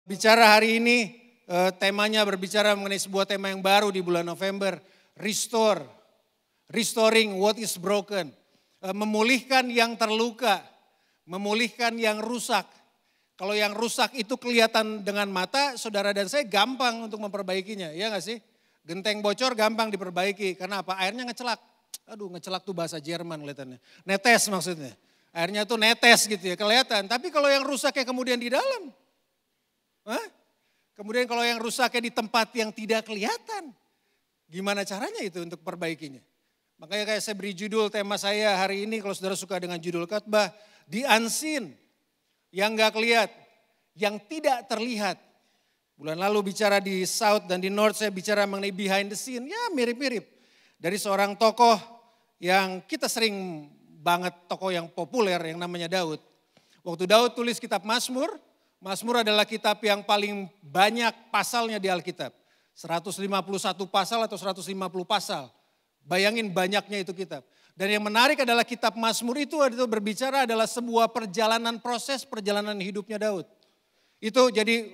Bicara hari ini, temanya berbicara mengenai sebuah tema yang baru di bulan November. Restore, restoring what is broken. Memulihkan yang terluka, memulihkan yang rusak. Kalau yang rusak itu kelihatan dengan mata, saudara dan saya gampang untuk memperbaikinya, ya gak sih? Genteng bocor gampang diperbaiki, karena apa? Airnya ngecelak. Aduh, ngecelak tuh bahasa Jerman kelihatannya. Netes maksudnya. Airnya tuh netes gitu ya, kelihatan. Tapi kalau yang rusaknya kemudian di dalam, kemudian kalau yang rusaknya di tempat yang tidak kelihatan, gimana caranya itu untuk perbaikinya? Makanya kayak saya beri judul tema saya hari ini, kalau saudara suka dengan judul khotbah, The Unseen, yang gak kelihatan, yang tidak terlihat. Bulan lalu bicara di South dan di North, saya bicara mengenai behind the scene, ya mirip-mirip. Dari seorang tokoh yang kita sering banget, tokoh yang populer yang namanya Daud. Waktu Daud tulis kitab Mazmur, Mazmur adalah kitab yang paling banyak pasalnya di Alkitab. 151 pasal atau 150 pasal. Bayangin banyaknya itu kitab. Dan yang menarik adalah kitab Mazmur itu berbicara adalah sebuah perjalanan proses perjalanan hidupnya Daud. Itu jadi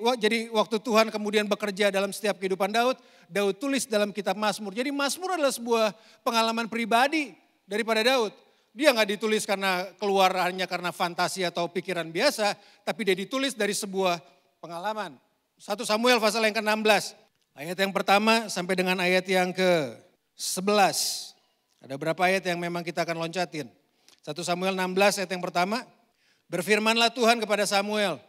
waktu Tuhan kemudian bekerja dalam setiap kehidupan Daud, Daud tulis dalam kitab Mazmur. Jadi Mazmur adalah sebuah pengalaman pribadi daripada Daud. Dia nggak ditulis karena keluar hanya karena fantasi atau pikiran biasa, tapi dia ditulis dari sebuah pengalaman. 1 Samuel pasal yang ke-16, ayat yang pertama sampai dengan ayat yang ke-11. Ada berapa ayat yang memang kita akan loncatin. 1 Samuel 16 ayat yang pertama, berfirmanlah Tuhan kepada Samuel,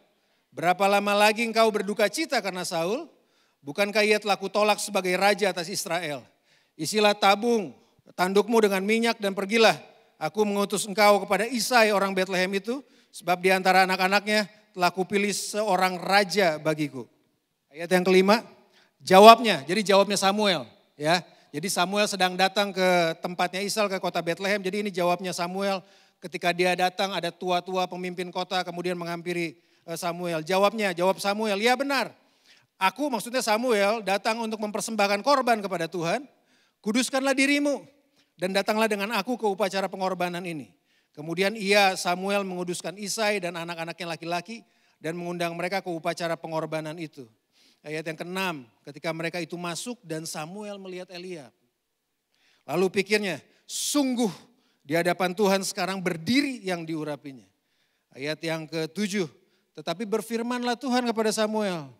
berapa lama lagi engkau berduka cita karena Saul? Bukankah ia telah kutolak sebagai raja atas Israel? Isilah tabung tandukmu dengan minyak dan pergilah. Aku mengutus engkau kepada Isai orang Bethlehem itu, sebab di antara anak-anaknya telah kupilih seorang raja bagiku. Ayat yang kelima, jawabnya, jadi jawabnya Samuel. Ya, jadi Samuel sedang datang ke tempatnya Isai ke kota Bethlehem, jadi ini jawabnya Samuel ketika dia datang ada tua-tua pemimpin kota kemudian menghampiri Samuel. Jawab Samuel, ya benar. Aku maksudnya Samuel datang untuk mempersembahkan korban kepada Tuhan, kuduskanlah dirimu. Dan datanglah dengan aku ke upacara pengorbanan ini. Kemudian Samuel menguduskan Isai dan anak-anaknya laki-laki dan mengundang mereka ke upacara pengorbanan itu. Ayat yang ke-6, ketika mereka itu masuk dan Samuel melihat Eliab. Lalu pikirnya, sungguh di hadapan Tuhan sekarang berdiri yang diurapinya. Ayat yang ke-7, tetapi berfirmanlah Tuhan kepada Samuel,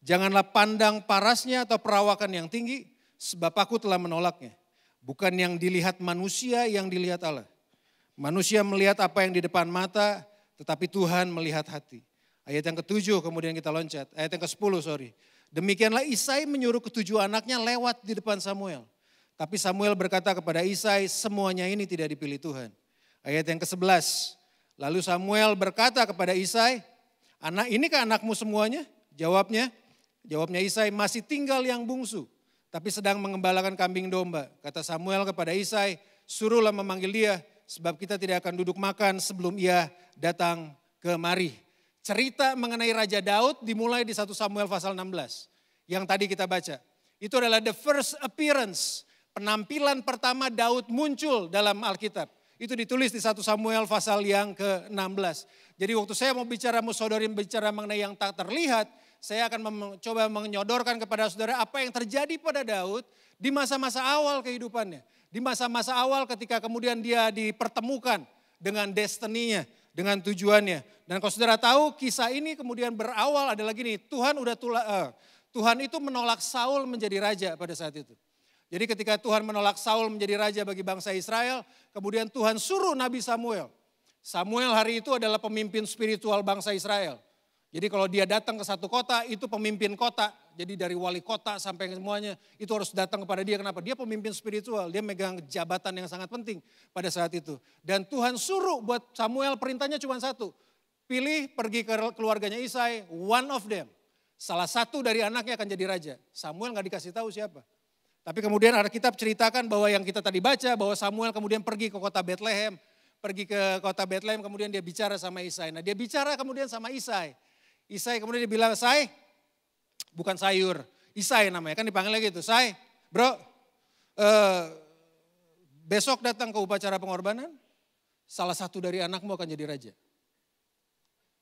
janganlah pandang parasnya atau perawakan yang tinggi, sebab aku telah menolaknya. Bukan yang dilihat manusia, yang dilihat Allah. Manusia melihat apa yang di depan mata, tetapi Tuhan melihat hati. Ayat yang ke-7 kemudian kita loncat, ayat yang ke-10 Demikianlah Isai menyuruh ke-7 anaknya lewat di depan Samuel. Tapi Samuel berkata kepada Isai, semuanya ini tidak dipilih Tuhan. Ayat yang ke-11, lalu Samuel berkata kepada Isai, inikah anakmu semuanya? Jawabnya Isai, masih tinggal yang bungsu, tapi sedang mengembalakan kambing domba. Kata Samuel kepada Isai, suruhlah memanggil dia, sebab kita tidak akan duduk makan sebelum ia datang kemari. Cerita mengenai Raja Daud dimulai di 1 Samuel pasal 16. Yang tadi kita baca. Itu adalah the first appearance. Penampilan pertama Daud muncul dalam Alkitab. Itu ditulis di 1 Samuel pasal yang ke-16. Jadi waktu saya mau saudara bicara mengenai yang tak terlihat, saya akan mencoba menyodorkan kepada saudara apa yang terjadi pada Daud di masa-masa awal kehidupannya. Di masa-masa awal ketika kemudian dia dipertemukan dengan destininya, dengan tujuannya. Dan kalau saudara tahu kisah ini kemudian berawal adalah gini, Tuhan itu menolak Saul menjadi raja pada saat itu. Jadi ketika Tuhan menolak Saul menjadi raja bagi bangsa Israel, kemudian Tuhan suruh Nabi Samuel. Samuel hari itu adalah pemimpin spiritual bangsa Israel. Jadi kalau dia datang ke satu kota, itu pemimpin kota. Jadi dari wali kota sampai semuanya, itu harus datang kepada dia. Kenapa? Dia pemimpin spiritual, dia megang jabatan yang sangat penting pada saat itu. Dan Tuhan suruh buat Samuel, perintahnya cuma satu. Pilih pergi ke keluarganya Isai, one of them. Salah satu dari anaknya akan jadi raja. Samuel gak dikasih tahu siapa. Tapi kemudian Alkitab ceritakan bahwa yang kita tadi baca, bahwa Samuel kemudian pergi ke kota Bethlehem. Pergi ke kota Bethlehem, kemudian dia bicara sama Isai. Nah dia bicara kemudian sama Isai. Isai kemudian dia bilang, Sai, bukan sayur, Isai namanya, kan dipanggil gitu, Sai, bro, besok datang ke upacara pengorbanan, salah satu dari anakmu akan jadi raja.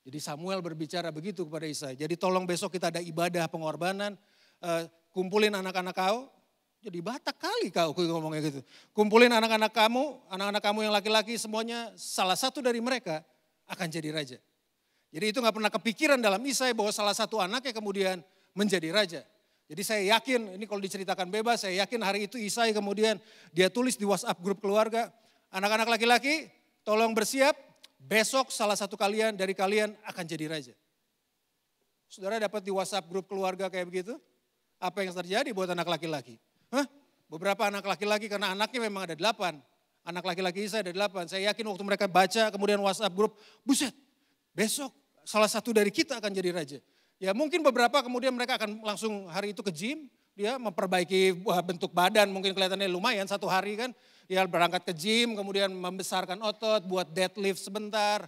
Jadi Samuel berbicara begitu kepada Isai. Jadi tolong besok kita ada ibadah pengorbanan, kumpulin anak-anak kau. Jadi Batak kali kau ngomongnya gitu. Kumpulin anak-anak kamu yang laki-laki semuanya, salah satu dari mereka akan jadi raja. Jadi itu gak pernah kepikiran dalam Isai bahwa salah satu anaknya kemudian menjadi raja. Jadi saya yakin, ini kalau diceritakan bebas, saya yakin hari itu Isai kemudian dia tulis di WhatsApp grup keluarga, anak-anak laki-laki tolong bersiap, besok salah satu dari kalian akan jadi raja. Saudara dapat di WhatsApp grup keluarga kayak begitu? Apa yang terjadi buat anak laki-laki? Beberapa anak laki-laki karena anaknya memang ada 8. Anak laki-laki Isai ada 8. Saya yakin waktu mereka baca kemudian WhatsApp grup, buset besok salah satu dari kita akan jadi raja. Ya mungkin beberapa kemudian mereka akan langsung hari itu ke gym, dia memperbaiki bentuk badan, mungkin kelihatannya lumayan 1 hari kan. Ya berangkat ke gym, kemudian membesarkan otot, buat deadlift sebentar,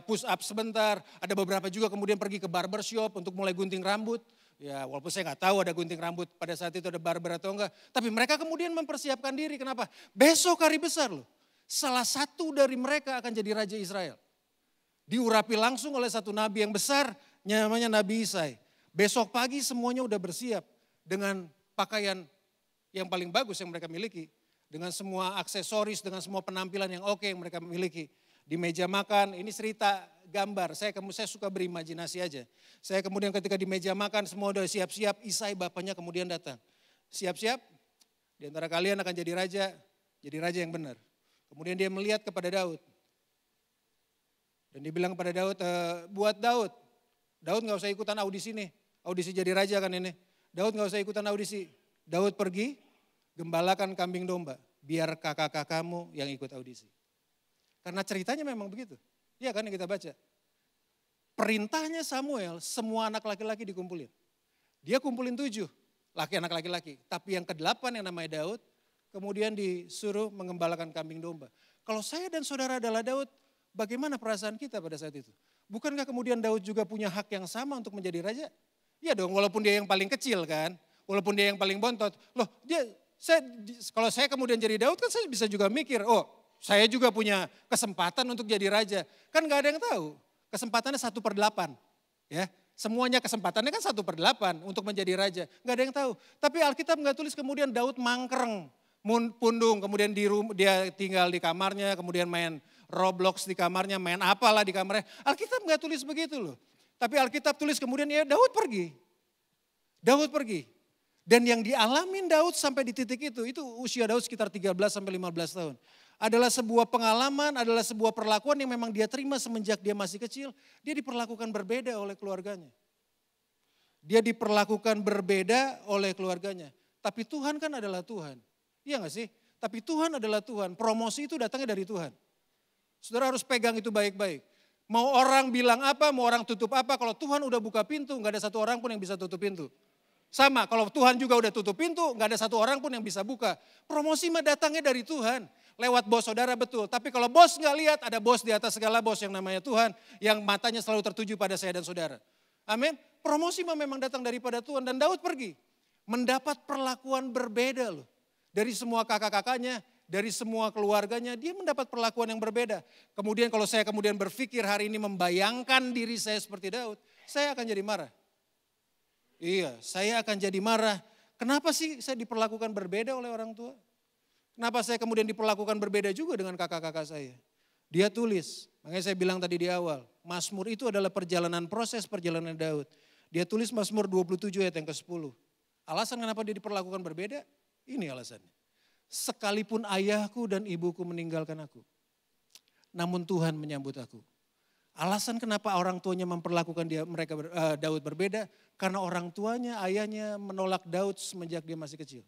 push up sebentar. Ada beberapa juga kemudian pergi ke barbershop untuk mulai gunting rambut. Ya walaupun saya nggak tahu ada gunting rambut pada saat itu ada barber atau enggak. Tapi mereka kemudian mempersiapkan diri, kenapa? Besok hari besar loh. Salah satu dari mereka akan jadi Raja Israel. Diurapi langsung oleh satu nabi yang besar, namanya Nabi Isai. Besok pagi semuanya udah bersiap dengan pakaian yang paling bagus yang mereka miliki. Dengan semua aksesoris, dengan semua penampilan yang oke yang mereka miliki. Di meja makan, ini cerita gambar, saya suka berimajinasi aja. Saya kemudian ketika di meja makan semua udah siap-siap, Isai bapaknya kemudian datang. Siap-siap, di antara kalian akan jadi raja yang benar. Kemudian dia melihat kepada Daud. Dan dia bilang kepada Daud, buat Daud gak usah ikutan audisi nih. Audisi jadi raja kan ini. Daud gak usah ikutan audisi. Daud pergi, gembalakan kambing domba. Biar kakak-kakakmu yang ikut audisi. Karena ceritanya memang begitu. Iya kan yang kita baca. Perintahnya Samuel, semua anak laki-laki dikumpulin. Dia kumpulin 7 anak laki-laki. Tapi yang ke-8 yang namanya Daud, kemudian disuruh mengembalakan kambing domba. Kalau saya dan saudara adalah Daud, bagaimana perasaan kita pada saat itu? Bukankah kemudian Daud juga punya hak yang sama untuk menjadi raja? Iya dong, walaupun dia yang paling kecil kan, walaupun dia yang paling bontot. Loh, kalau saya kemudian jadi Daud kan saya bisa juga mikir, oh saya juga punya kesempatan untuk jadi raja. Kan gak ada yang tahu, kesempatannya 1/8. Ya, semuanya kesempatannya kan 1/8 untuk menjadi raja. Gak ada yang tahu, tapi Alkitab gak tulis kemudian Daud mangkreng, pundung, kemudian dia tinggal di kamarnya, kemudian main Roblox di kamarnya, main apalah di kamarnya. Alkitab gak tulis begitu loh. Tapi Alkitab tulis kemudian ya Daud pergi. Dan yang dialamin Daud sampai di titik itu usia Daud sekitar 13-15 tahun. Adalah sebuah pengalaman, adalah sebuah perlakuan yang memang dia terima semenjak dia masih kecil. Dia diperlakukan berbeda oleh keluarganya. Tapi Tuhan kan adalah Tuhan. Iya gak sih? Tapi Tuhan adalah Tuhan. Promosi itu datangnya dari Tuhan. Saudara harus pegang itu baik-baik. Mau orang bilang apa, mau orang tutup apa, kalau Tuhan udah buka pintu, gak ada satu orang pun yang bisa tutup pintu. Sama, kalau Tuhan juga udah tutup pintu, gak ada satu orang pun yang bisa buka. Promosi mah datangnya dari Tuhan. Lewat bos saudara betul, tapi kalau bos gak lihat, ada bos di atas segala bos yang namanya Tuhan, yang matanya selalu tertuju pada saya dan saudara. Amin. Promosi mah memang datang daripada Tuhan, dan Daud pergi. Mendapat perlakuan berbeda loh. Dari semua kakak-kakaknya, dari semua keluarganya, dia mendapat perlakuan yang berbeda. Kemudian kalau saya kemudian berpikir hari ini membayangkan diri saya seperti Daud, saya akan jadi marah. Iya, saya akan jadi marah. Kenapa sih saya diperlakukan berbeda oleh orang tua? Kenapa saya kemudian diperlakukan berbeda juga dengan kakak-kakak saya? Dia tulis, makanya saya bilang tadi di awal, Mazmur itu adalah proses perjalanan Daud. Dia tulis Mazmur 27 ayat yang ke-10. Alasan kenapa dia diperlakukan berbeda? Ini alasannya. Sekalipun ayahku dan ibuku meninggalkan aku, namun Tuhan menyambut aku. Alasan kenapa orang tuanya memperlakukan Daud berbeda, karena orang tuanya, ayahnya menolak Daud semenjak dia masih kecil.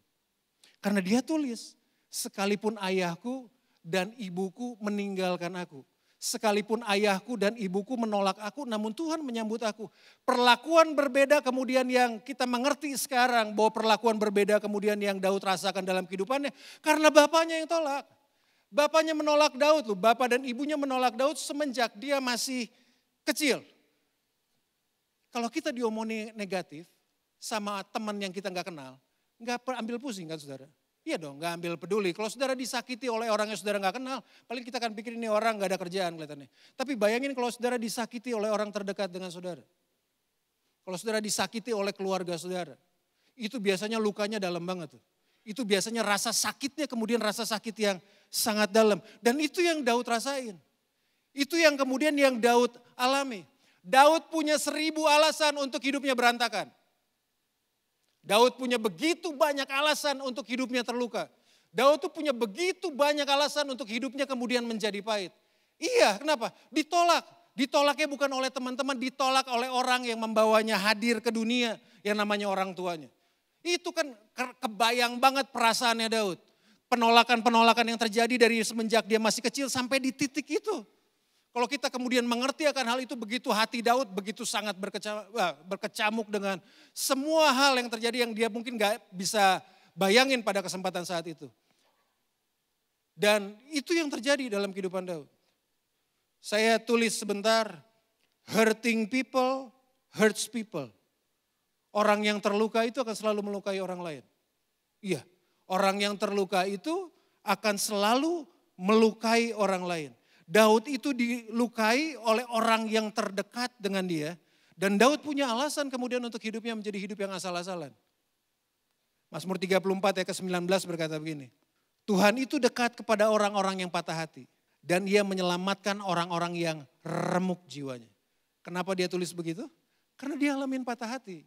Karena dia tulis, sekalipun ayahku dan ibuku meninggalkan aku. Sekalipun ayahku dan ibuku menolak aku, namun Tuhan menyambut aku. Perlakuan berbeda kemudian yang kita mengerti sekarang, bahwa perlakuan berbeda kemudian yang Daud rasakan dalam kehidupannya, karena bapaknya yang tolak. Bapaknya menolak Daud, loh. Bapak dan ibunya menolak Daud semenjak dia masih kecil. Kalau kita diomongin negatif sama teman yang kita nggak kenal, nggak ambil pusing kan saudara. Iya dong, gak ambil peduli. Kalau saudara disakiti oleh orang yang saudara gak kenal, paling kita akan pikir ini orang gak ada kerjaan kelihatannya. Tapi bayangin kalau saudara disakiti oleh orang terdekat dengan saudara. Kalau saudara disakiti oleh keluarga saudara, itu biasanya lukanya dalam banget tuh. Itu biasanya rasa sakitnya kemudian rasa sakit yang sangat dalam. Dan itu yang Daud rasain. Itu yang kemudian yang Daud alami. Daud punya 1000 alasan untuk hidupnya berantakan. Daud punya begitu banyak alasan untuk hidupnya terluka. Daud tuh punya begitu banyak alasan untuk hidupnya kemudian menjadi pahit. Iya, kenapa? Ditolak. Ditolaknya bukan oleh teman-teman, ditolak oleh orang yang membawanya hadir ke dunia yang namanya orang tuanya. Itu kan kebayang banget perasaannya Daud. Penolakan-penolakan yang terjadi dari semenjak dia masih kecil sampai di titik itu. Kalau kita kemudian mengerti akan hal itu, begitu hati Daud begitu sangat berkecamuk dengan semua hal yang terjadi yang dia mungkin gak bisa bayangin pada kesempatan saat itu. Dan itu yang terjadi dalam kehidupan Daud. Saya tulis sebentar, hurting people hurts people. Orang yang terluka itu akan selalu melukai orang lain. Iya, orang yang terluka itu akan selalu melukai orang lain. Daud itu dilukai oleh orang yang terdekat dengan dia. Dan Daud punya alasan kemudian untuk hidupnya menjadi hidup yang asal-asalan. Mazmur 34 ayat ke-19 berkata begini. Tuhan itu dekat kepada orang-orang yang patah hati. Dan ia menyelamatkan orang-orang yang remuk jiwanya. Kenapa dia tulis begitu? Karena dia alamin patah hati.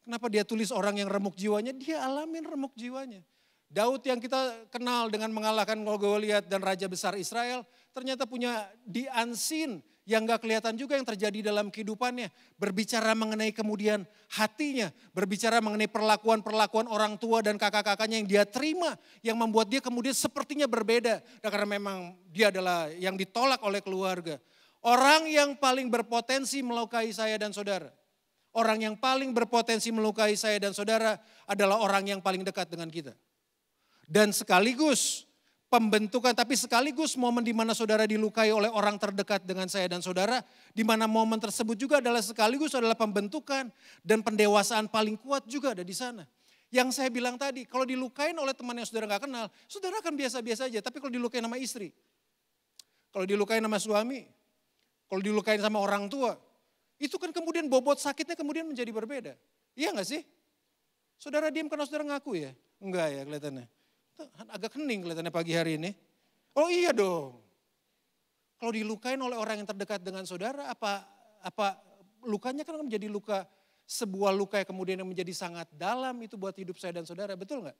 Kenapa dia tulis orang yang remuk jiwanya? Dia alamin remuk jiwanya. Daud yang kita kenal dengan mengalahkan Goliat dan Raja Besar Israel, ternyata punya the unseen yang gak kelihatan juga yang terjadi dalam kehidupannya. Berbicara mengenai kemudian hatinya, berbicara mengenai perlakuan-perlakuan orang tua dan kakak-kakaknya yang dia terima, yang membuat dia kemudian sepertinya berbeda. Karena memang dia adalah yang ditolak oleh keluarga. Orang yang paling berpotensi melukai saya dan saudara. Orang yang paling berpotensi melukai saya dan saudara adalah orang yang paling dekat dengan kita. Dan sekaligus pembentukan, tapi sekaligus momen di mana saudara dilukai oleh orang terdekat dengan saya dan saudara, di mana momen tersebut juga adalah sekaligus adalah pembentukan dan pendewasaan paling kuat juga ada di sana. Yang saya bilang tadi, kalau dilukain oleh teman yang saudara gak kenal, saudara akan biasa-biasa aja. Tapi kalau dilukain sama istri, kalau dilukain sama suami, kalau dilukain sama orang tua, itu kan kemudian bobot sakitnya kemudian menjadi berbeda. Iya gak sih? Saudara diam karena saudara ngaku ya? Enggak ya kelihatannya. Agak hening kelihatannya pagi hari ini. Oh iya dong. Kalau dilukain oleh orang yang terdekat dengan saudara, apa lukanya kan menjadi luka, sebuah luka yang kemudian yang menjadi sangat dalam itu buat hidup saya dan saudara, betul nggak?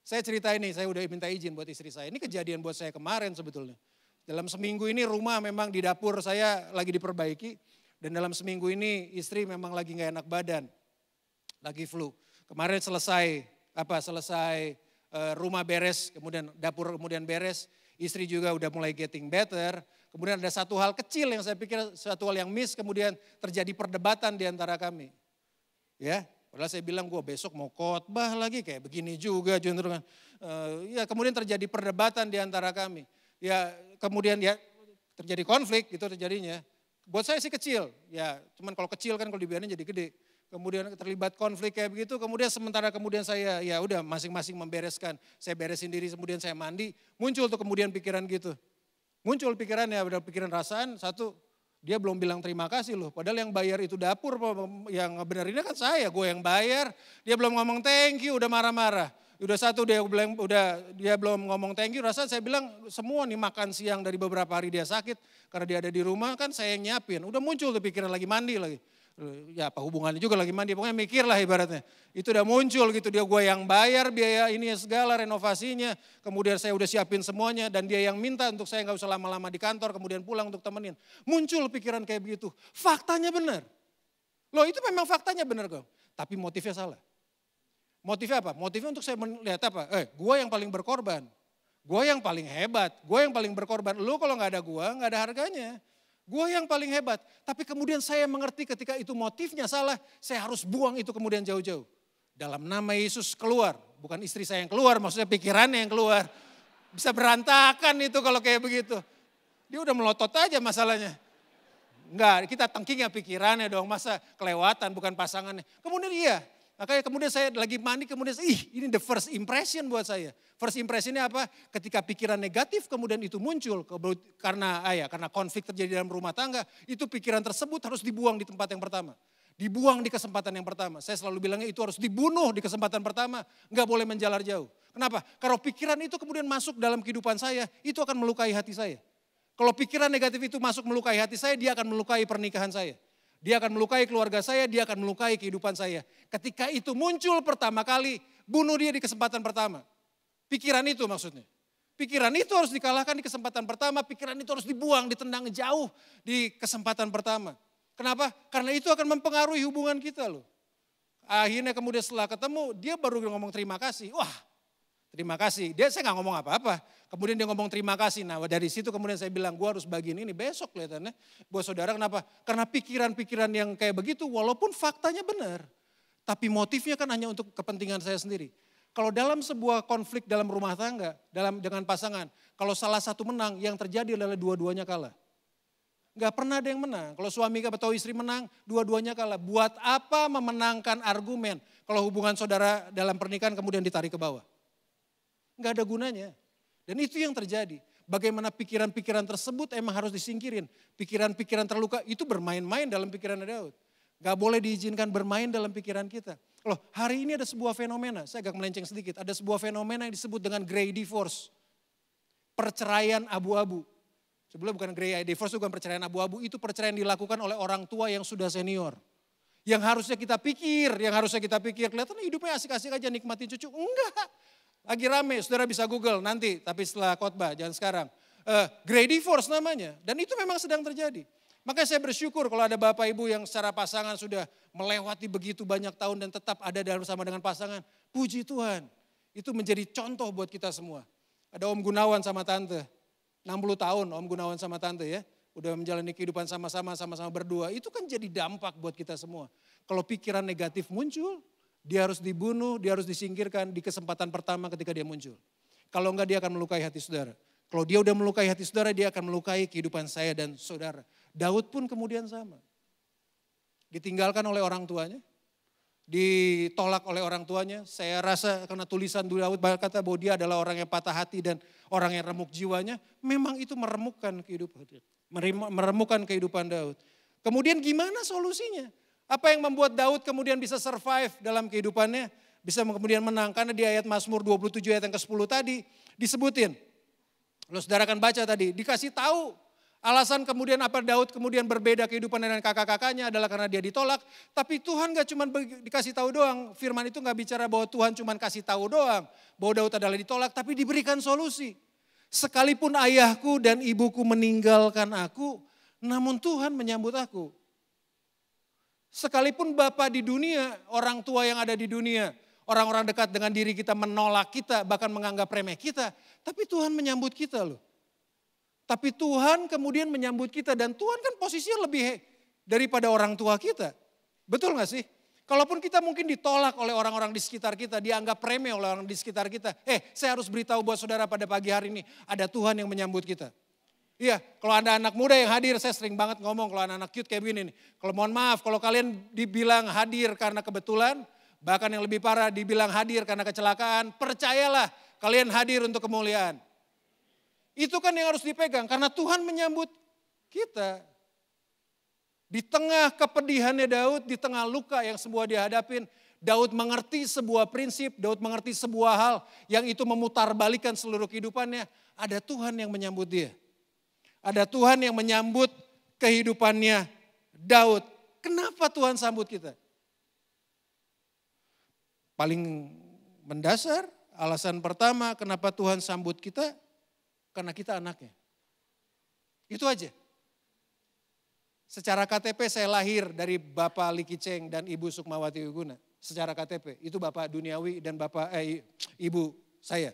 Saya cerita ini, saya udah minta izin buat istri saya. Ini kejadian buat saya kemarin sebetulnya. Dalam seminggu ini rumah memang di dapur saya lagi diperbaiki. Dan dalam seminggu ini istri memang lagi nggak enak badan, lagi flu. Kemarin selesai rumah beres, kemudian dapur kemudian beres, istri juga udah mulai getting better. Kemudian ada satu hal kecil yang saya pikir satu hal yang miss, kemudian terjadi perdebatan di antara kami. Ya, padahal saya bilang gue besok mau khotbah lagi kayak begini juga cenderungan. Ya kemudian terjadi perdebatan di antara kami. Ya kemudian ya terjadi konflik gitu terjadinya. Buat saya sih kecil, ya cuman kalau kecil kan kalau dibiarin jadi gede. Kemudian terlibat konflik kayak begitu, kemudian sementara kemudian saya ya udah masing-masing membereskan. Saya beresin diri, kemudian saya mandi, muncul tuh kemudian pikiran gitu. Muncul pikirannya, ada pikiran rasaan, satu dia belum bilang terima kasih loh. Padahal yang bayar itu dapur, yang ngebenerinnya kan saya, gue yang bayar. Dia belum ngomong thank you, udah marah-marah. Udah satu dia belum ngomong thank you, rasanya saya bilang semua nih makan siang dari beberapa hari dia sakit. Karena dia ada di rumah kan saya yang nyiapin. Udah muncul tuh pikiran lagi mandi lagi. Ya apa hubungannya juga lagi mandi, pokoknya mikir lah ibaratnya. Itu udah muncul gitu, dia gue yang bayar biaya ini segala renovasinya. Kemudian saya udah siapin semuanya dan dia yang minta untuk saya gak usah lama-lama di kantor kemudian pulang untuk temenin. Muncul pikiran kayak begitu, faktanya benar. Loh itu memang faktanya benar kok, tapi motifnya salah. Motifnya apa? Motifnya untuk saya melihat apa? Gue yang paling berkorban, gue yang paling hebat, gue yang paling berkorban. Lu kalau gak ada gue gak ada harganya. Gue yang paling hebat, tapi kemudian saya mengerti ketika itu motifnya salah, saya harus buang itu kemudian jauh-jauh. Dalam nama Yesus keluar, bukan istri saya yang keluar, maksudnya pikirannya yang keluar. Bisa berantakan itu kalau kayak begitu. Dia udah melotot aja masalahnya. Enggak, kita tengking ya pikirannya dong, masa kelewatan bukan pasangannya. Kemudian iya, Makanya kemudian saya lagi mandi, kemudian ini the first impression buat saya. First impressionnya apa? Ketika pikiran negatif kemudian itu muncul karena konflik terjadi dalam rumah tangga, itu pikiran tersebut harus dibuang di tempat yang pertama. Dibuang di kesempatan yang pertama. Saya selalu bilangnya itu harus dibunuh di kesempatan pertama, nggak boleh menjalar jauh. Kenapa? Kalau pikiran itu kemudian masuk dalam kehidupan saya, itu akan melukai hati saya. Kalau pikiran negatif itu masuk melukai hati saya, dia akan melukai pernikahan saya. Dia akan melukai keluarga saya, dia akan melukai kehidupan saya. Ketika itu muncul pertama kali, bunuh dia di kesempatan pertama. Pikiran itu maksudnya. Pikiran itu harus dikalahkan di kesempatan pertama, pikiran itu harus dibuang, ditendang jauh di kesempatan pertama. Kenapa? Karena itu akan mempengaruhi hubungan kita loh. Akhirnya kemudian setelah ketemu, dia baru ngomong terima kasih. Wah, terima kasih. Saya gak ngomong apa-apa. Kemudian dia ngomong terima kasih. Nah dari situ kemudian saya bilang, gue harus bagiin ini besok kelihatannya. Buat saudara kenapa? Karena pikiran-pikiran yang kayak begitu, walaupun faktanya benar. Tapi motifnya kan hanya untuk kepentingan saya sendiri. Kalau dalam sebuah konflik dalam rumah tangga, dengan pasangan, kalau salah satu menang, yang terjadi adalah dua-duanya kalah. Gak pernah ada yang menang. Kalau suami atau istri menang, dua-duanya kalah. Buat apa memenangkan argumen kalau hubungan saudara dalam pernikahan kemudian ditarik ke bawah? Gak ada gunanya. Dan itu yang terjadi. Bagaimana pikiran-pikiran tersebut emang harus disingkirin. Pikiran-pikiran terluka itu bermain-main dalam pikiran Daud. Gak boleh diizinkan bermain dalam pikiran kita. Loh, hari ini ada sebuah fenomena, saya agak melenceng sedikit. Ada sebuah fenomena yang disebut dengan grey divorce. Perceraian abu-abu. Sebelum bukan grey divorce, bukan perceraian abu-abu, itu perceraian dilakukan oleh orang tua yang sudah senior. Yang harusnya kita pikir, kelihatannya hidupnya asik-asik aja nikmatin cucu. Enggak, lagi rame, saudara bisa Google nanti, tapi setelah khotbah, jangan sekarang. Grey divorce namanya, dan itu memang sedang terjadi. Makanya saya bersyukur kalau ada bapak ibu yang secara pasangan sudah melewati begitu banyak tahun dan tetap ada bersama dengan pasangan. Puji Tuhan, itu menjadi contoh buat kita semua. Ada Om Gunawan sama Tante. 60 tahun Om Gunawan sama Tante ya, udah menjalani kehidupan sama-sama berdua, itu kan jadi dampak buat kita semua. Kalau pikiran negatif muncul, dia harus dibunuh, dia harus disingkirkan di kesempatan pertama ketika dia muncul. Kalau enggak dia akan melukai hati saudara. Kalau dia udah melukai hati saudara, dia akan melukai kehidupan saya dan saudara. Daud pun kemudian sama. Ditinggalkan oleh orang tuanya, ditolak oleh orang tuanya. Saya rasa karena tulisan Daud berkata bahwa dia adalah orang yang patah hati dan orang yang remuk jiwanya. Memang itu meremukkan kehidupan Daud. Kemudian gimana solusinya? Apa yang membuat Daud kemudian bisa survive dalam kehidupannya? Bisa kemudian menang. Karena di ayat Mazmur 27 ayat yang ke-10 tadi disebutin. Lalu saudara akan baca tadi, dikasih tahu. Alasan kemudian apa Daud kemudian berbeda kehidupan dengan kakak-kakaknya adalah karena dia ditolak. Tapi Tuhan gak cuma dikasih tahu doang. Firman itu gak bicara bahwa Tuhan cuma kasih tahu doang. Bahwa Daud adalah ditolak, tapi diberikan solusi. Sekalipun ayahku dan ibuku meninggalkan aku, namun Tuhan menyambut aku. Sekalipun Bapa di dunia, orang tua yang ada di dunia, orang-orang dekat dengan diri kita menolak kita, bahkan menganggap remeh kita. Tapi Tuhan menyambut kita loh. Tapi Tuhan kemudian menyambut kita dan Tuhan kan posisinya lebih daripada orang tua kita. Betul gak sih? Kalaupun kita mungkin ditolak oleh orang-orang di sekitar kita, dianggap remeh oleh orang di sekitar kita. Saya harus beritahu buat saudara pada pagi hari ini, ada Tuhan yang menyambut kita. Iya, kalau ada anak muda yang hadir, saya sering banget ngomong kalau anak-anak cute kayak begini nih. Kalau mohon maaf, kalau kalian dibilang hadir karena kebetulan, bahkan yang lebih parah dibilang hadir karena kecelakaan, percayalah kalian hadir untuk kemuliaan. Itu kan yang harus dipegang karena Tuhan menyambut kita. Di tengah kepedihannya Daud, di tengah luka yang semua dihadapin, Daud mengerti sebuah prinsip, Daud mengerti sebuah hal yang itu memutarbalikkan seluruh kehidupannya. Ada Tuhan yang menyambut dia. Ada Tuhan yang menyambut kehidupannya Daud. Kenapa Tuhan sambut kita? Paling mendasar, alasan pertama kenapa Tuhan sambut kita, karena kita anaknya. Itu aja. Secara KTP saya lahir dari Bapak Liki Ceng dan Ibu Sukmawati Wiguna. Secara KTP, itu Bapak Duniawi dan Ibu saya.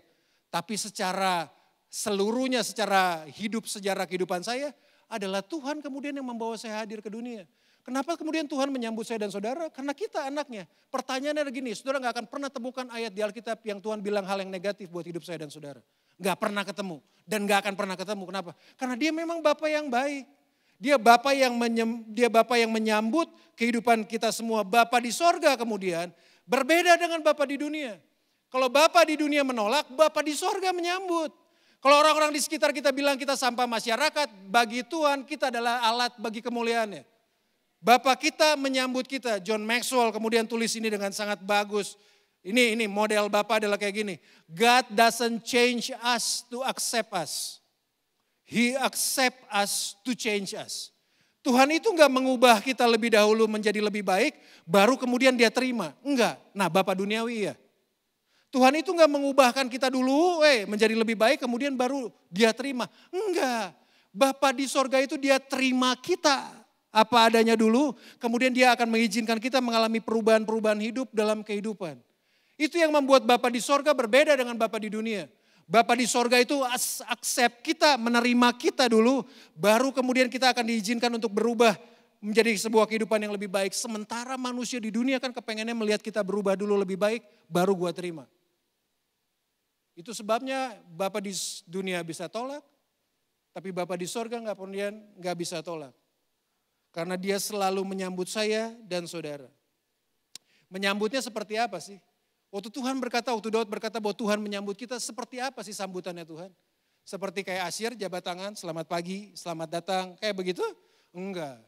Tapi secara seluruhnya, secara hidup, sejarah kehidupan saya, adalah Tuhan kemudian yang membawa saya hadir ke dunia. Kenapa kemudian Tuhan menyambut saya dan saudara? Karena kita anaknya. Pertanyaannya begini, saudara gak akan pernah temukan ayat di Alkitab yang Tuhan bilang hal yang negatif buat hidup saya dan saudara. Gak pernah ketemu dan gak akan pernah ketemu. Kenapa? Karena dia memang Bapa yang baik. Dia Bapa yang menyambut kehidupan kita semua. Bapa di sorga kemudian Berbeda dengan Bapa di dunia. Kalau Bapa di dunia menolak, Bapa di sorga menyambut. Kalau orang-orang di sekitar kita bilang kita sampah masyarakat, bagi Tuhan kita adalah alat bagi kemuliaannya. Bapa kita menyambut kita. John Maxwell kemudian tulis ini dengan sangat bagus. Ini model Bapa adalah kayak gini. God doesn't change us to accept us. He accept us to change us. Tuhan itu enggak mengubah kita lebih dahulu menjadi lebih baik, baru kemudian dia terima. Enggak. Nah, Bapa duniawi ya. Tuhan itu enggak mengubahkan kita dulu menjadi lebih baik, kemudian baru dia terima. Enggak. Bapa di sorga itu dia terima kita apa adanya dulu, kemudian dia akan mengizinkan kita mengalami perubahan-perubahan hidup dalam kehidupan. Itu yang membuat Bapa di sorga berbeda dengan Bapa di dunia. Bapa di sorga itu accept kita, menerima kita dulu, baru kemudian kita akan diizinkan untuk berubah menjadi sebuah kehidupan yang lebih baik. Sementara manusia di dunia kan kepengennya melihat kita berubah dulu lebih baik, baru gua terima. Itu sebabnya Bapa di dunia bisa tolak, tapi Bapa di sorga nggak bisa tolak. Karena dia selalu menyambut saya dan saudara. Menyambutnya seperti apa sih? Waktu Daud berkata bahwa Tuhan menyambut kita, seperti apa sih sambutannya Tuhan? Seperti kayak Asyir jabat tangan, selamat pagi, selamat datang, kayak begitu? Enggak.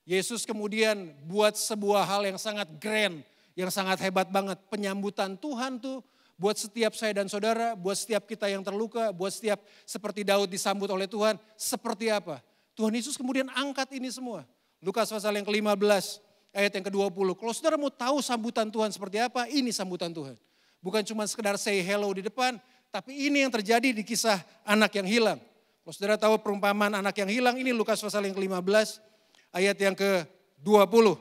Yesus kemudian buat sebuah hal yang sangat grand, yang sangat hebat banget. Penyambutan Tuhan tuh buat setiap saya dan saudara, buat setiap kita yang terluka, buat setiap seperti Daud disambut oleh Tuhan, seperti apa? Tuhan Yesus kemudian angkat ini semua. Lukas pasal yang ke-15. Ayat yang ke-20, kalau saudara mau tahu sambutan Tuhan seperti apa, ini sambutan Tuhan. Bukan cuma sekedar say hello di depan, tapi ini yang terjadi di kisah anak yang hilang. Kalau saudara tahu perumpamaan anak yang hilang, ini Lukas pasal yang ke-15, ayat yang ke-20.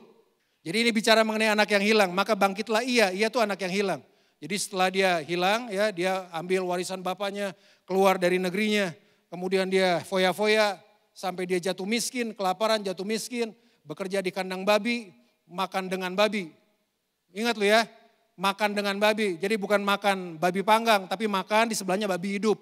Jadi ini bicara mengenai anak yang hilang, maka bangkitlah ia tuh anak yang hilang. Jadi setelah dia hilang, ya dia ambil warisan bapaknya, keluar dari negerinya, kemudian dia foya-foya, sampai dia jatuh miskin, kelaparan, jatuh miskin, bekerja di kandang babi, makan dengan babi. Ingat lu ya, makan dengan babi. Jadi bukan makan babi panggang, tapi makan di sebelahnya babi hidup.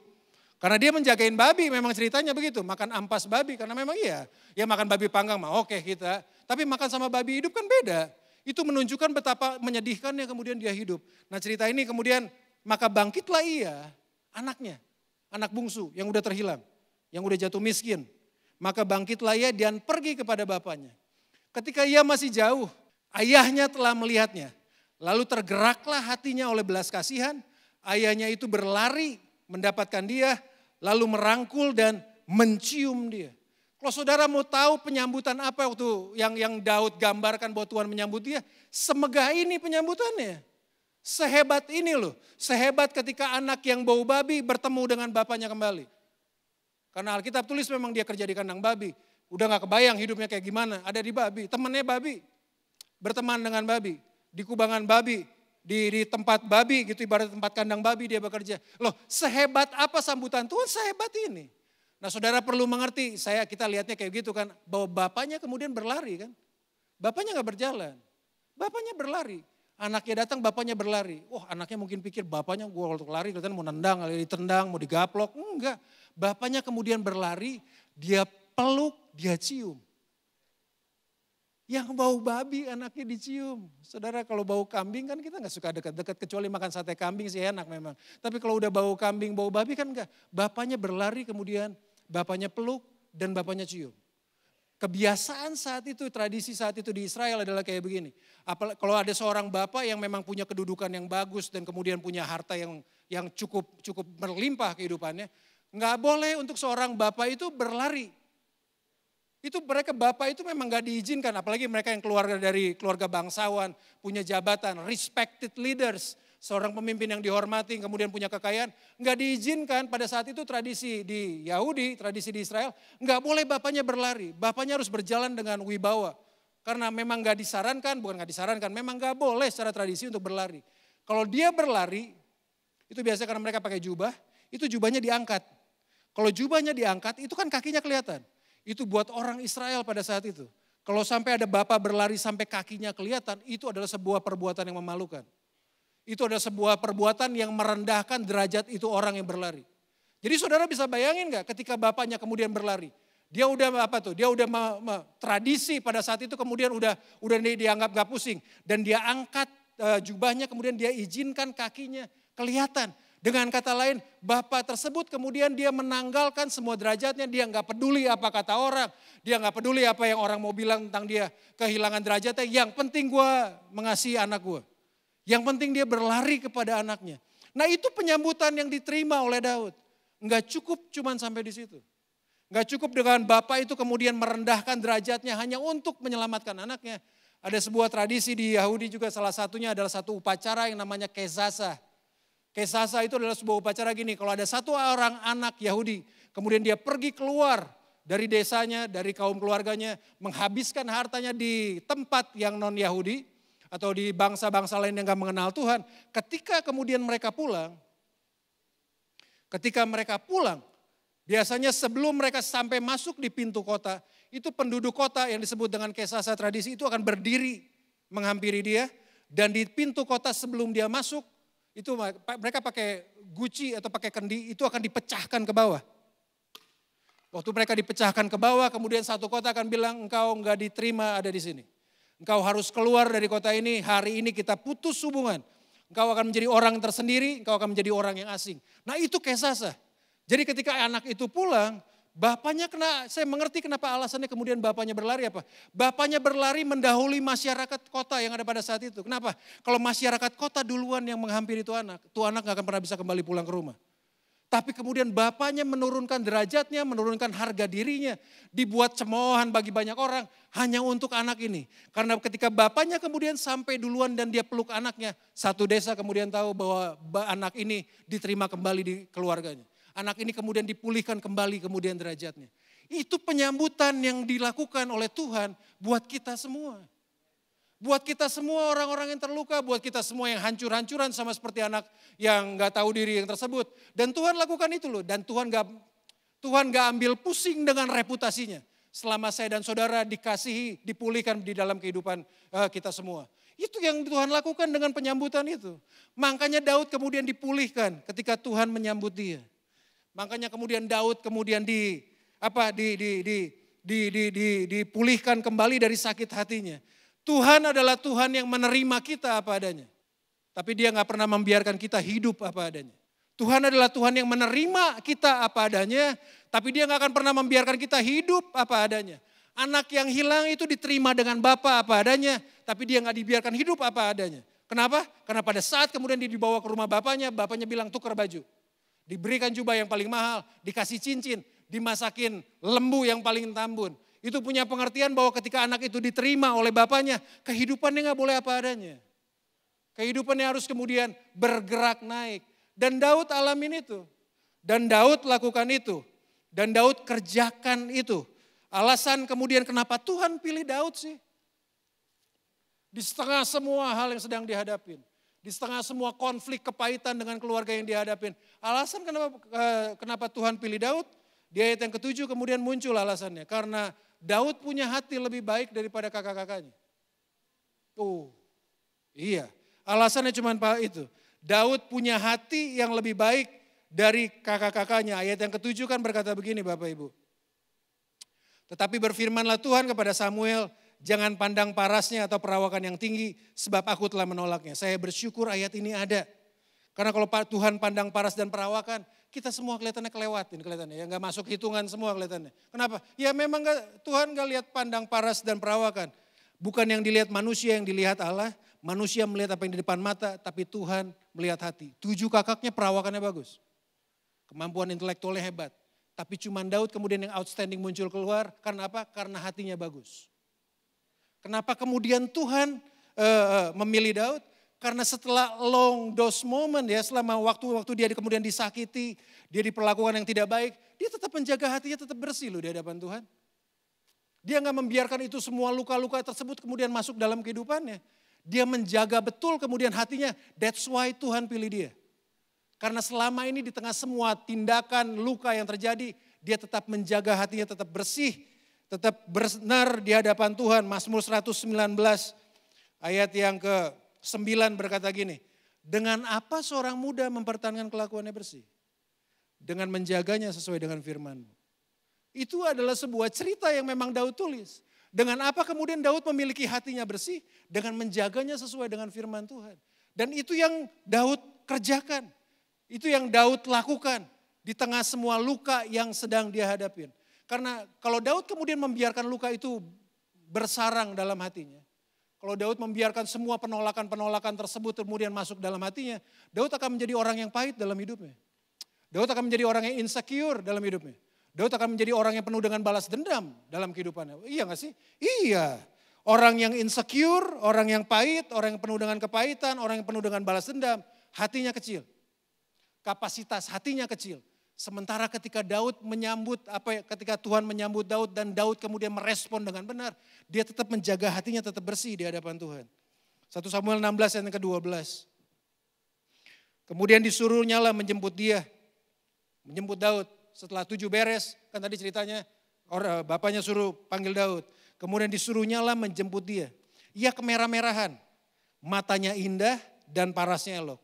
Karena dia menjagain babi, memang ceritanya begitu. Makan ampas babi, karena memang iya. Ya makan babi panggang mah oke kita. Tapi makan sama babi hidup kan beda. Itu menunjukkan betapa menyedihkannya kemudian dia hidup. Nah cerita ini kemudian, maka bangkitlah ia, anaknya. Anak bungsu yang udah terhilang, yang udah jatuh miskin. Maka bangkitlah ia dan pergi kepada bapaknya. Ketika ia masih jauh, ayahnya telah melihatnya. Lalu tergeraklah hatinya oleh belas kasihan. Ayahnya itu berlari mendapatkan dia, lalu merangkul dan mencium dia. Kalau saudara mau tahu penyambutan apa waktu yang Daud gambarkan bahwa Tuhan menyambut dia, semegah ini penyambutannya. Sehebat ini loh, sehebat ketika anak yang bau babi bertemu dengan bapaknya kembali. Karena Alkitab tulis memang dia kerja di kandang babi. Udah gak kebayang hidupnya kayak gimana, ada di babi, temannya babi, berteman dengan babi, di kubangan babi, di tempat babi gitu, ibarat tempat kandang babi dia bekerja. Loh sehebat apa sambutan Tuhan, sehebat ini. Nah saudara perlu mengerti, kita lihatnya kayak gitu kan, bahwa bapaknya kemudian berlari kan. Bapaknya gak berjalan, bapaknya berlari. Anaknya datang, bapaknya berlari. Anaknya mungkin pikir bapaknya gue waktu lari, kelihatan mau nendang, ditendang, mau digaplok. Enggak, bapaknya kemudian berlari, dia peluk, dia cium. Yang bau babi anaknya dicium. Saudara kalau bau kambing kan kita gak suka dekat-dekat, kecuali makan sate kambing sih enak memang. Tapi kalau udah bau kambing, bau babi kan enggak. Bapaknya berlari kemudian bapaknya peluk dan bapaknya cium. Kebiasaan saat itu, tradisi saat itu di Israel adalah kayak begini. Kalau ada seorang bapak yang memang punya kedudukan yang bagus dan kemudian punya harta yang cukup berlimpah kehidupannya, nggak boleh untuk seorang bapak itu berlari. Itu mereka bapak itu memang nggak diizinkan, apalagi mereka yang keluar dari keluarga bangsawan, punya jabatan, respected leaders. Seorang pemimpin yang dihormati, kemudian punya kekayaan, nggak diizinkan pada saat itu tradisi di Yahudi, tradisi di Israel, nggak boleh bapaknya berlari. Bapaknya harus berjalan dengan wibawa. Karena memang nggak disarankan, bukan nggak disarankan, memang nggak boleh secara tradisi untuk berlari. Kalau dia berlari, itu biasanya karena mereka pakai jubah, itu jubahnya diangkat. Kalau jubahnya diangkat, itu kan kakinya kelihatan. Itu buat orang Israel pada saat itu. Kalau sampai ada bapak berlari sampai kakinya kelihatan, itu adalah sebuah perbuatan yang memalukan. Itu adalah sebuah perbuatan yang merendahkan derajat itu orang yang berlari. Jadi saudara bisa bayangin gak ketika bapaknya kemudian berlari. Dia udah tradisi pada saat itu kemudian udah dianggap gak pusing. Dan dia angkat jubahnya, kemudian dia izinkan kakinya kelihatan. Dengan kata lain, Bapa tersebut kemudian dia menanggalkan semua derajatnya, dia nggak peduli apa kata orang, dia nggak peduli apa yang orang mau bilang tentang dia kehilangan derajatnya, yang penting gue mengasihi anak gue. Yang penting dia berlari kepada anaknya. Nah itu penyambutan yang diterima oleh Daud. Nggak cukup cuman sampai di situ. Nggak cukup dengan Bapak itu kemudian merendahkan derajatnya hanya untuk menyelamatkan anaknya. Ada sebuah tradisi di Yahudi juga, salah satunya adalah satu upacara yang namanya kesasa. Kesasa itu adalah sebuah upacara gini, kalau ada satu orang anak Yahudi, kemudian dia pergi keluar dari desanya, dari kaum keluarganya, menghabiskan hartanya di tempat yang non-Yahudi, atau di bangsa-bangsa lain yang gak mengenal Tuhan. Ketika kemudian mereka pulang, biasanya sebelum mereka sampai masuk di pintu kota, itu penduduk kota yang disebut dengan kesasa tradisi itu akan berdiri menghampiri dia, dan di pintu kota sebelum dia masuk, itu mereka pakai guci atau pakai kendi, itu akan dipecahkan ke bawah. Waktu mereka dipecahkan ke bawah, kemudian satu kota akan bilang, engkau enggak diterima ada di sini. Engkau harus keluar dari kota ini, hari ini kita putus hubungan. Engkau akan menjadi orang tersendiri, engkau akan menjadi orang yang asing. Nah itu kesasa. Jadi ketika anak itu pulang, bapaknya saya mengerti kenapa alasannya kemudian bapaknya berlari apa. Bapaknya berlari mendahului masyarakat kota yang ada pada saat itu. Kenapa? Kalau masyarakat kota duluan yang menghampiri itu anak gak akan pernah bisa kembali pulang ke rumah. Tapi kemudian bapaknya menurunkan derajatnya, menurunkan harga dirinya. Dibuat cemoohan bagi banyak orang hanya untuk anak ini. Karena ketika bapaknya kemudian sampai duluan dan dia peluk anaknya, satu desa kemudian tahu bahwa anak ini diterima kembali di keluarganya. Anak ini kemudian dipulihkan kembali kemudian derajatnya. Itu penyambutan yang dilakukan oleh Tuhan buat kita semua. Buat kita semua orang-orang yang terluka, buat kita semua yang hancur-hancuran sama seperti anak yang gak tahu diri yang tersebut. Dan Tuhan lakukan itu loh, dan Tuhan gak ambil pusing dengan reputasinya. Selama saya dan saudara dikasihi, dipulihkan di dalam kehidupan kita semua. Itu yang Tuhan lakukan dengan penyambutan itu. Makanya Daud kemudian dipulihkan ketika Tuhan menyambut dia. Makanya kemudian Daud kemudian dipulihkan kembali dari sakit hatinya. Tuhan adalah Tuhan yang menerima kita apa adanya. Tapi dia gak pernah membiarkan kita hidup apa adanya. Tuhan adalah Tuhan yang menerima kita apa adanya. Tapi dia gak akan pernah membiarkan kita hidup apa adanya. Anak yang hilang itu diterima dengan Bapa apa adanya. Tapi dia gak dibiarkan hidup apa adanya. Kenapa? Karena pada saat kemudian dia dibawa ke rumah bapaknya bilang tukar baju. Diberikan jubah yang paling mahal, dikasih cincin, dimasakin lembu yang paling tambun. Itu punya pengertian bahwa ketika anak itu diterima oleh bapaknya, kehidupannya gak boleh apa adanya. Kehidupannya harus kemudian bergerak naik. Dan Daud alamin itu. Dan Daud lakukan itu. Dan Daud kerjakan itu. Alasan kemudian kenapa Tuhan pilih Daud sih? Di setengah semua hal yang sedang dihadapin. Di setengah semua konflik kepahitan dengan keluarga yang dihadapin. Alasan kenapa Tuhan pilih Daud? Di ayat yang ke-7 kemudian muncul alasannya. Karena Daud punya hati lebih baik daripada kakak-kakaknya. Iya. Alasannya cuma itu. Daud punya hati yang lebih baik dari kakak-kakaknya. Ayat yang ke-7 kan berkata begini Bapak Ibu. Tetapi berfirmanlah Tuhan kepada Samuel, jangan pandang parasnya atau perawakan yang tinggi, sebab aku telah menolaknya. Saya bersyukur ayat ini ada. Karena kalau Tuhan pandang paras dan perawakan, kita semua kelihatannya kelihatannya. Ya nggak masuk hitungan semua kelihatannya. Kenapa? Ya memang Tuhan nggak lihat pandang paras dan perawakan. Bukan yang dilihat manusia, yang dilihat Allah. Manusia melihat apa yang di depan mata, tapi Tuhan melihat hati. 7 kakaknya perawakannya bagus. Kemampuan intelektualnya hebat. Tapi cuma Daud kemudian yang outstanding muncul keluar. Karena apa? Karena hatinya bagus. Kenapa kemudian Tuhan memilih Daud? Karena setelah long those moment ya, selama waktu dia kemudian disakiti, dia diperlakukan yang tidak baik, dia tetap menjaga hatinya tetap bersih loh di hadapan Tuhan. Dia gak membiarkan itu semua luka-luka tersebut kemudian masuk dalam kehidupannya. Dia menjaga betul kemudian hatinya, that's why Tuhan pilih dia. Karena selama ini di tengah semua tindakan luka yang terjadi, dia tetap menjaga hatinya tetap bersih, tetap benar di hadapan Tuhan. Mazmur 119 ayat yang ke-9 berkata gini, dengan apa seorang muda mempertahankan kelakuannya bersih? Dengan menjaganya sesuai dengan firman-Mu. Itu adalah sebuah cerita yang memang Daud tulis. Dengan apa kemudian Daud memiliki hatinya bersih? Dengan menjaganya sesuai dengan firman Tuhan. Dan itu yang Daud kerjakan. Itu yang Daud lakukan di tengah semua luka yang sedang dia hadapin. Karena kalau Daud kemudian membiarkan luka itu bersarang dalam hatinya. Kalau Daud membiarkan semua penolakan-penolakan tersebut kemudian masuk dalam hatinya. Daud akan menjadi orang yang pahit dalam hidupnya. Daud akan menjadi orang yang insecure dalam hidupnya. Daud akan menjadi orang yang penuh dengan balas dendam dalam kehidupannya. Iya gak sih? Iya. Orang yang insecure, orang yang pahit, orang yang penuh dengan kepahitan, orang yang penuh dengan balas dendam. Hatinya kecil. Kapasitas hatinya kecil. Sementara ketika ketika Tuhan menyambut Daud dan Daud kemudian merespon dengan benar. Dia tetap menjaga hatinya tetap bersih di hadapan Tuhan. 1 Samuel 16 ayat ke-12. Kemudian disuruhnya lah menjemput dia. Menjemput Daud. Setelah 7 beres, kan tadi ceritanya bapaknya suruh panggil Daud. Kemudian disuruhnya lah menjemput dia. Ia kemerah-merahan, matanya indah dan parasnya elok.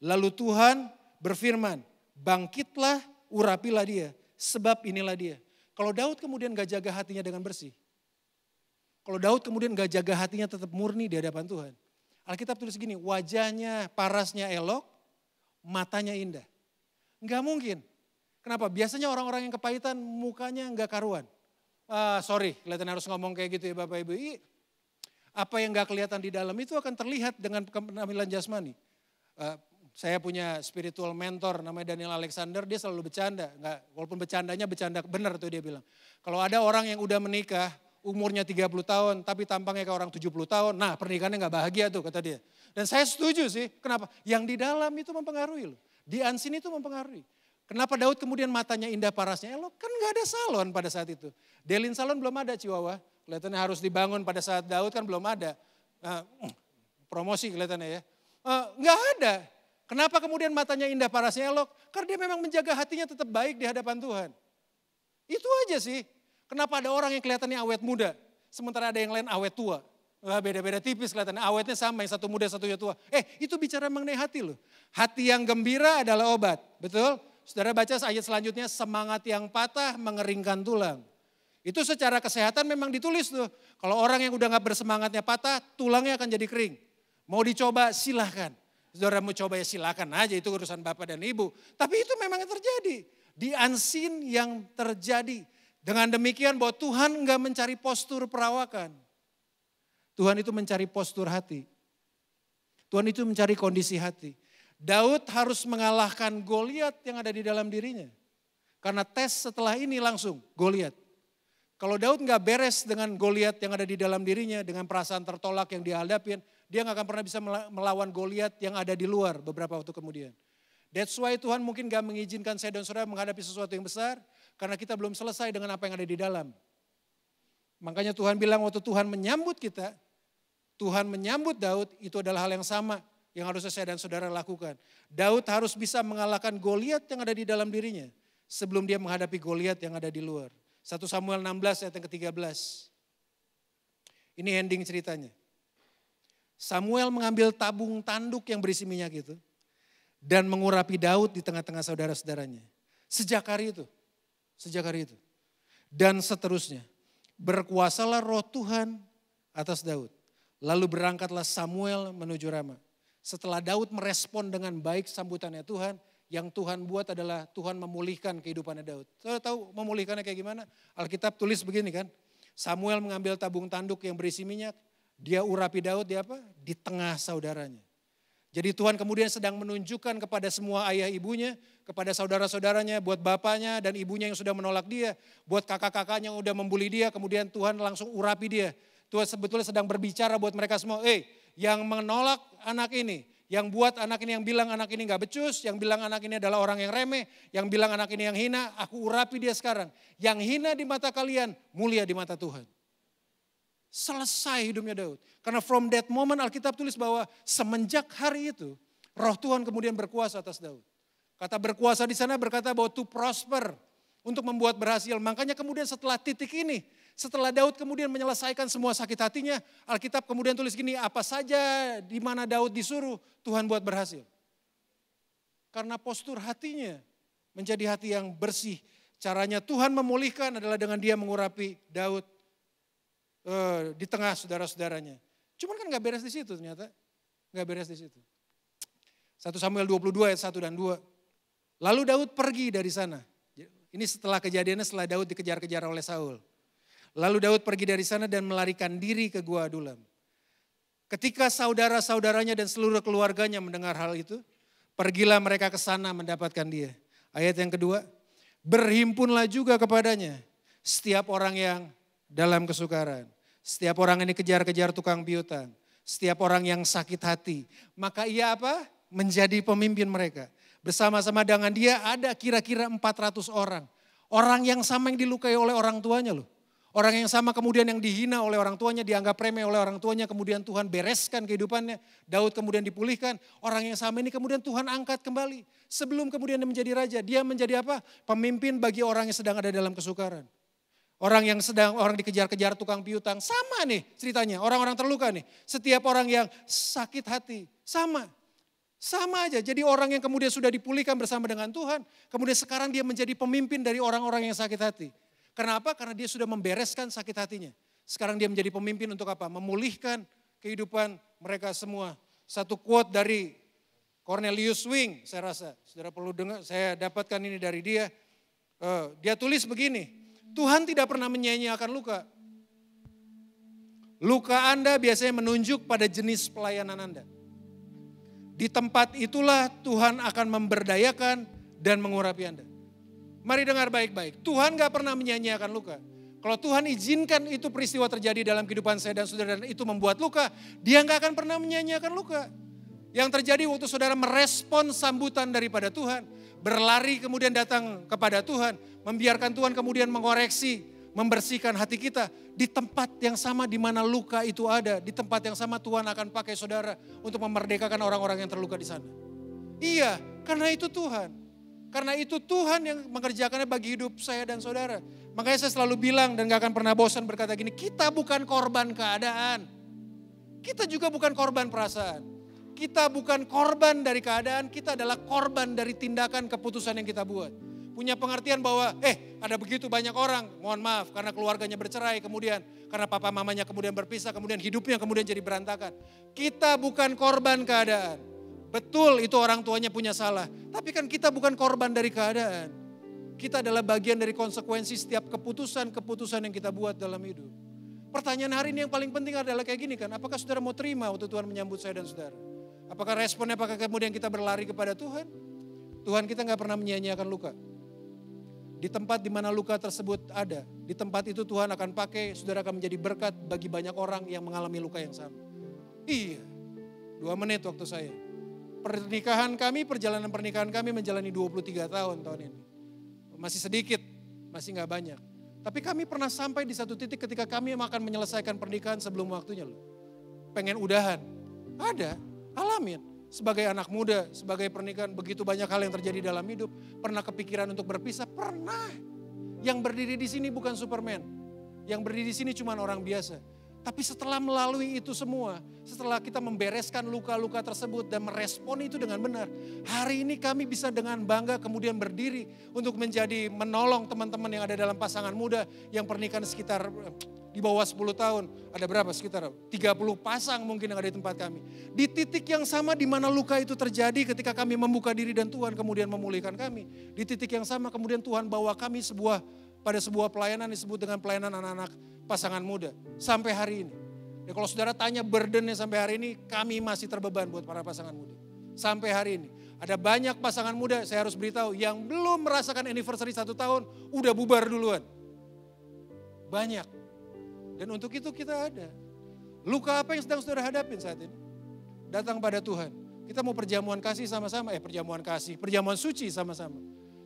Lalu Tuhan berfirman, bangkitlah, urapilah dia, sebab inilah dia. Kalau Daud kemudian gak jaga hatinya dengan bersih. Kalau Daud kemudian gak jaga hatinya tetap murni di hadapan Tuhan. Alkitab tulis gini, wajahnya, parasnya elok, matanya indah. Gak mungkin. Kenapa? Biasanya orang-orang yang kepahitan mukanya nggak karuan. Sorry, kelihatan harus ngomong kayak gitu ya Bapak Ibu. Apa yang nggak kelihatan di dalam itu akan terlihat dengan penampilan jasmani. Saya punya spiritual mentor namanya Daniel Alexander, dia selalu bercanda. Walaupun bercandanya bercanda benar tuh dia bilang. Kalau ada orang yang udah menikah, umurnya 30 tahun tapi tampangnya kayak orang 70 tahun, nah pernikahannya nggak bahagia tuh kata dia. Dan saya setuju sih, kenapa? Yang di dalam itu mempengaruhi loh. Di unseen itu mempengaruhi. Kenapa Daud kemudian matanya indah parasnya elok? Kan gak ada salon pada saat itu. Delin salon belum ada Chihuahua. Kelihatannya harus dibangun pada saat Daud kan belum ada. Promosi kelihatannya ya. Gak ada. Kenapa kemudian matanya indah parasnya elok? Karena dia memang menjaga hatinya tetap baik di hadapan Tuhan. Itu aja sih. Kenapa ada orang yang kelihatannya awet muda. Sementara ada yang lain awet tua. Beda-beda tipis kelihatannya. Awetnya sama, yang satu muda satunya tua. Itu bicara mengenai hati loh. Hati yang gembira adalah obat. Betul? Saudara baca ayat selanjutnya, semangat yang patah mengeringkan tulang. Itu secara kesehatan memang ditulis tuh. Kalau orang yang udah gak bersemangatnya patah, tulangnya akan jadi kering. Mau dicoba silahkan. Saudara mau coba ya silakan aja, itu urusan Bapak dan Ibu. Tapi itu memang yang terjadi. Di unseen yang terjadi. Dengan demikian bahwa Tuhan gak mencari postur perawakan. Tuhan itu mencari postur hati. Tuhan itu mencari kondisi hati. Daud harus mengalahkan Goliat yang ada di dalam dirinya. Karena tes setelah ini langsung Goliat. Kalau Daud gak beres dengan Goliat yang ada di dalam dirinya, dengan perasaan tertolak yang dia hadapin, dia gak akan pernah bisa melawan Goliat yang ada di luar beberapa waktu kemudian. That's why Tuhan mungkin gak mengizinkan saya dan saudara menghadapi sesuatu yang besar, karena kita belum selesai dengan apa yang ada di dalam. Makanya Tuhan bilang waktu Tuhan menyambut kita, Tuhan menyambut Daud, itu adalah hal yang sama yang harus saya dan saudara lakukan. Daud harus bisa mengalahkan Goliat yang ada di dalam dirinya sebelum dia menghadapi Goliat yang ada di luar. 1 Samuel 16 ayat yang ke-13. Ini ending ceritanya. Samuel mengambil tabung tanduk yang berisi minyak itu dan mengurapi Daud di tengah-tengah saudara-saudaranya. Sejak hari itu. Dan seterusnya. Berkuasalah roh Tuhan atas Daud. Lalu berangkatlah Samuel menuju Rama. Setelah Daud merespon dengan baik sambutannya Tuhan, yang Tuhan buat adalah Tuhan memulihkan kehidupannya Daud. Saudara tahu memulihkannya kayak gimana? Alkitab tulis begini kan, Samuel mengambil tabung tanduk yang berisi minyak, dia urapi Daud di tengah saudaranya. Jadi Tuhan kemudian sedang menunjukkan kepada semua ayah ibunya, kepada saudara-saudaranya, buat bapaknya dan ibunya yang sudah menolak dia, buat kakak-kakaknya yang sudah membuli dia, kemudian Tuhan langsung urapi dia. Tuhan sebetulnya sedang berbicara buat mereka semua, yang menolak anak ini, yang buat anak ini, yang bilang anak ini gak becus, yang bilang anak ini adalah orang yang remeh, yang bilang anak ini yang hina, aku urapi dia sekarang. Yang hina di mata kalian, mulia di mata Tuhan. Selesai hidupnya Daud. Karena from that moment Alkitab tulis bahwa semenjak hari itu, roh Tuhan kemudian berkuasa atas Daud. Kata berkuasa di sana berkata bahwa to prosper, untuk membuat berhasil. Makanya kemudian setelah titik ini, setelah Daud kemudian menyelesaikan semua sakit hatinya, Alkitab kemudian tulis gini, apa saja di mana Daud disuruh, Tuhan buat berhasil. Karena postur hatinya menjadi hati yang bersih. Caranya Tuhan memulihkan adalah dengan dia mengurapi Daud. di tengah saudara-saudaranya. Cuman kan gak beres di situ ternyata. Gak beres di situ. 1 Samuel 22 ayat 1 dan 2. Lalu Daud pergi dari sana. Ini setelah kejadiannya setelah Daud dikejar-kejar oleh Saul. Lalu Daud pergi dari sana dan melarikan diri ke Gua Adulam. Ketika saudara-saudaranya dan seluruh keluarganya mendengar hal itu, pergilah mereka ke sana mendapatkan dia. Ayat yang kedua, berhimpunlah juga kepadanya setiap orang yang dalam kesukaran. Setiap orang yang dikejar-kejar tukang piutang. Setiap orang yang sakit hati. Maka ia apa? Menjadi pemimpin mereka. Bersama-sama dengan dia ada kira-kira 400 orang. Orang yang sama yang dilukai oleh orang tuanya loh. Orang yang sama kemudian yang dihina oleh orang tuanya, dianggap remeh oleh orang tuanya, kemudian Tuhan bereskan kehidupannya. Daud kemudian dipulihkan, orang yang sama ini kemudian Tuhan angkat kembali. Sebelum kemudian dia menjadi raja, dia menjadi apa? Pemimpin bagi orang yang sedang ada dalam kesukaran. Orang yang sedang, orang dikejar-kejar tukang piutang, sama nih ceritanya, orang-orang terluka nih. Setiap orang yang sakit hati, sama aja. Jadi orang yang kemudian sudah dipulihkan bersama dengan Tuhan, kemudian sekarang dia menjadi pemimpin dari orang-orang yang sakit hati. Kenapa? Karena dia sudah membereskan sakit hatinya. Sekarang dia menjadi pemimpin untuk apa? Memulihkan kehidupan mereka semua. Satu quote dari Cornelius Zwing, saya rasa. Saudara perlu dengar, saya dapatkan ini dari dia. Dia tulis begini, Tuhan tidak pernah menyia-nyiakan luka. Luka Anda biasanya menunjuk pada jenis pelayanan Anda. Di tempat itulah Tuhan akan memberdayakan dan mengurapi Anda. Mari dengar baik-baik, Tuhan gak pernah menyia-nyiakan luka. Kalau Tuhan izinkan itu peristiwa terjadi dalam kehidupan saya dan saudara dan itu membuat luka, dia gak akan pernah menyia-nyiakan luka. Yang terjadi waktu saudara merespon sambutan daripada Tuhan, berlari kemudian datang kepada Tuhan, membiarkan Tuhan kemudian mengoreksi, membersihkan hati kita. Di tempat yang sama di mana luka itu ada, di tempat yang sama Tuhan akan pakai saudara untuk memerdekakan orang-orang yang terluka di sana. Iya, karena itu Tuhan. Karena itu Tuhan yang mengerjakannya bagi hidup saya dan saudara. Makanya saya selalu bilang dan gak akan pernah bosan berkata gini, kita bukan korban keadaan. Kita juga bukan korban perasaan. Kita bukan korban dari keadaan, kita adalah korban dari tindakan keputusan yang kita buat. Punya pengertian bahwa ada begitu banyak orang, mohon maaf karena keluarganya bercerai kemudian. Karena papa mamanya kemudian berpisah, kemudian hidupnya kemudian jadi berantakan. Kita bukan korban keadaan. Betul itu orang tuanya punya salah. Tapi kan kita bukan korban dari keadaan. Kita adalah bagian dari konsekuensi setiap keputusan-keputusan yang kita buat dalam hidup. Pertanyaan hari ini yang paling penting adalah kayak gini kan. Apakah saudara mau terima waktu Tuhan menyambut saya dan saudara? Apakah responnya apakah kemudian kita berlari kepada Tuhan? Tuhan kita gak pernah menyia-nyiakan luka. Di tempat di mana luka tersebut ada. Di tempat itu Tuhan akan pakai saudara akan menjadi berkat bagi banyak orang yang mengalami luka yang sama. Iya, 2 menit waktu saya. Perjalanan pernikahan kami menjalani 23 tahun ini. Masih sedikit, masih gak banyak. Tapi kami pernah sampai di satu titik ketika kami akan menyelesaikan pernikahan sebelum waktunya loh. Pengen udahan, ada, alamin. Sebagai anak muda, sebagai pernikahan begitu banyak hal yang terjadi dalam hidup. Pernah kepikiran untuk berpisah, pernah. Yang berdiri di sini bukan Superman. Yang berdiri di sini cuma orang biasa. Tapi setelah melalui itu semua, setelah kita membereskan luka-luka tersebut dan merespon itu dengan benar. Hari ini kami bisa dengan bangga kemudian berdiri untuk menjadi menolong teman-teman yang ada dalam pasangan muda yang pernikahan sekitar di bawah 10 tahun. Ada berapa? Sekitar 30 pasang mungkin yang ada di tempat kami. Di titik yang sama di mana luka itu terjadi ketika kami membuka diri dan Tuhan kemudian memulihkan kami. Di titik yang sama kemudian Tuhan bawa kami pada sebuah pelayanan disebut dengan pelayanan anak-anak pasangan muda sampai hari ini. Ya kalau saudara tanya burdennya sampai hari ini, kami masih terbeban buat para pasangan muda. Sampai hari ini. Ada banyak pasangan muda, saya harus beritahu, yang belum merasakan anniversary 1 tahun, udah bubar duluan. Banyak. Dan untuk itu kita ada. Luka apa yang sedang saudara hadapin saat ini? Datang pada Tuhan. Kita mau perjamuan kasih sama-sama, perjamuan suci sama-sama.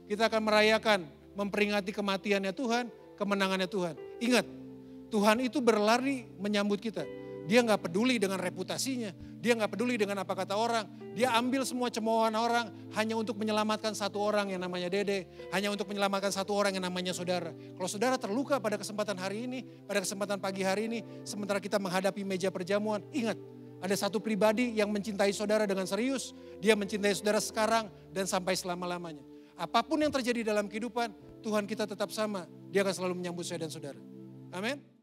Kita akan merayakan, memperingati kematiannya Tuhan, kemenangannya Tuhan. Ingat, Tuhan itu berlari menyambut kita. Dia gak peduli dengan reputasinya. Dia gak peduli dengan apa kata orang. Dia ambil semua cemoohan orang hanya untuk menyelamatkan satu orang yang namanya Dede. Hanya untuk menyelamatkan satu orang yang namanya saudara. Kalau saudara terluka pada kesempatan hari ini, pada kesempatan pagi hari ini, sementara kita menghadapi meja perjamuan, ingat, ada satu pribadi yang mencintai saudara dengan serius. Dia mencintai saudara sekarang dan sampai selama-lamanya. Apapun yang terjadi dalam kehidupan, Tuhan kita tetap sama. Dia akan selalu menyambut saya dan saudara. Amin.